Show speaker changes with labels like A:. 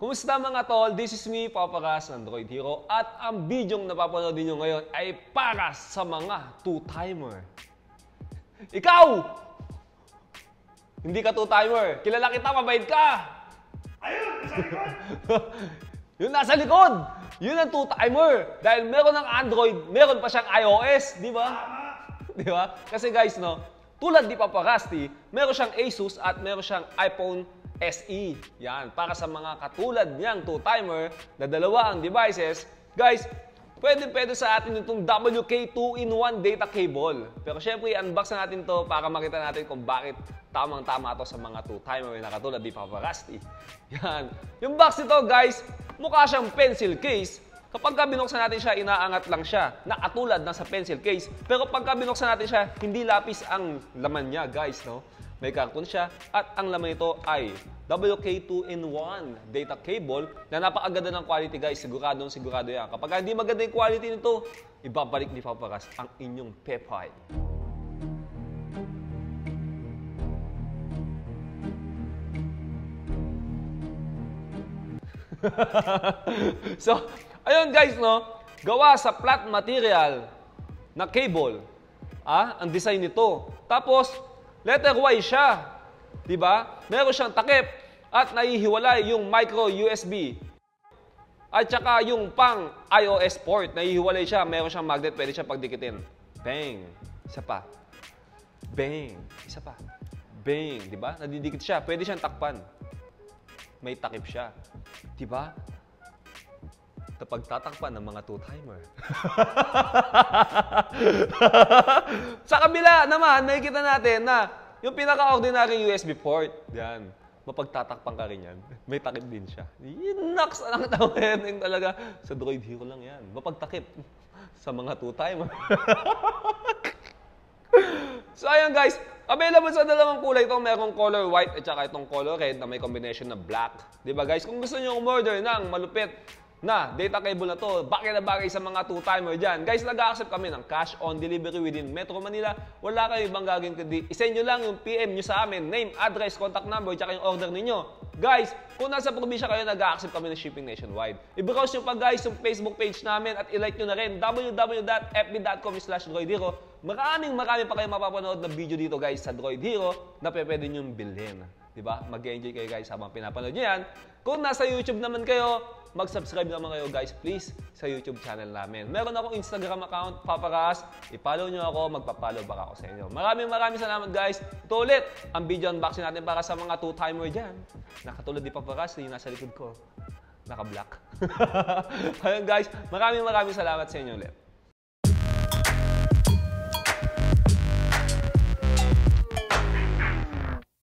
A: Kumusta mga tol? This is me, Papa Ras ng Droid Hero. At ang bidyong napapanood niyo ngayon ay para sa mga two-timer. Ikaw! Hindi ka two-timer. Kilala kita, mabait ka!
B: Ayun! Nasa likod!
A: Yung nasa likod! Yun ang two-timer. Dahil meron ng Android, meron pa siyang iOS. Di ba? Di ba? Kasi guys, no, tulad ni Papa Rusty, meron siyang Asus at meron siyang iPhone SE. Yan, para sa mga katulad niyang two-timer na dalawa ang devices, guys, pwede sa atin itong WK 2-in-1 data cable. Pero syempre, unbox na natin to para makita natin kung bakit tamang-tama to sa mga two-timer na katulad ni Papa Rusty. Yan. Yung box nito, guys, mukha siyang pencil case. Kapag binuksan natin siya, inaangat lang siya, na katulad ng sa pencil case. Pero pagka binuksan natin siya, hindi lapis ang laman niya, guys, no? May karton siya at ang laman nito ay WK 2-in-1 data cable na napakaganda ng quality, guys. Sigurado yan. Kapag hindi maganda yung quality nito, ibabalik ni Papa Ras ang inyong Pepay. So, ayun guys, no? Gawa sa flat material na cable. Ang design nito. Tapos, letter Y siya. Diba? Meron siyang takip at naihiwalay yung micro USB. At saka yung pang iOS port, naihiwalay siya. Meron siyang magnet, pwede siya pagdikitin. Bang! Isa pa. Bang! Isa pa. Bang! Diba? Nadidikit siya. Pwede siyang takpan. May takip siya. Diba? Pagtatakpan ng mga two-timer. Sa kabila naman, nakikita natin na yung pinaka-ordinary USB port, yan, mapagtatakpan ka rin yan. May takip din siya. Naks ang tawin talaga. Sa Droid Hero lang yan. Mapagtakip sa mga two-timer. So ayun guys, available sa dalawang kulay ito. Merong color white at saka itong color red na may combination na black. Diba guys? Kung gusto nyo umorder ng malupit na data cable na to, bagay na bagay sa mga two-timer dyan. Guys, nag-accept kami ng cash on delivery within Metro Manila. Wala kayo ibang gagawin kundi isend nyo lang yung PM nyo sa amin, name, address, contact number, tsaka yung order ninyo. Guys, kung nasa probinsya kayo, nag-accept kami ng shipping nationwide. I-browse nyo pa guys yung Facebook page namin at i-like nyo na rin www.fb.com/droidhero. Maraming pa kayo mapapanood na video dito guys sa Droid Hero na pwede nyo bilhin. Diba? Mag-enjoy kayo guys habang pinapanood nyo yan. Kung nasa YouTube naman kayo, mag-subscribe naman kayo guys, please, sa YouTube channel namin. Meron akong Instagram account, Papa Ras. I-follow nyo ako, magpa-follow back ako sa inyo. Maraming salamat guys. Ito ulit, ang video unboxing natin para sa mga two-timer dyan. Nakatulad ni Papa Ras, yung nasa likod ko. Naka-black. Ayun guys, maraming salamat sa inyo ulit.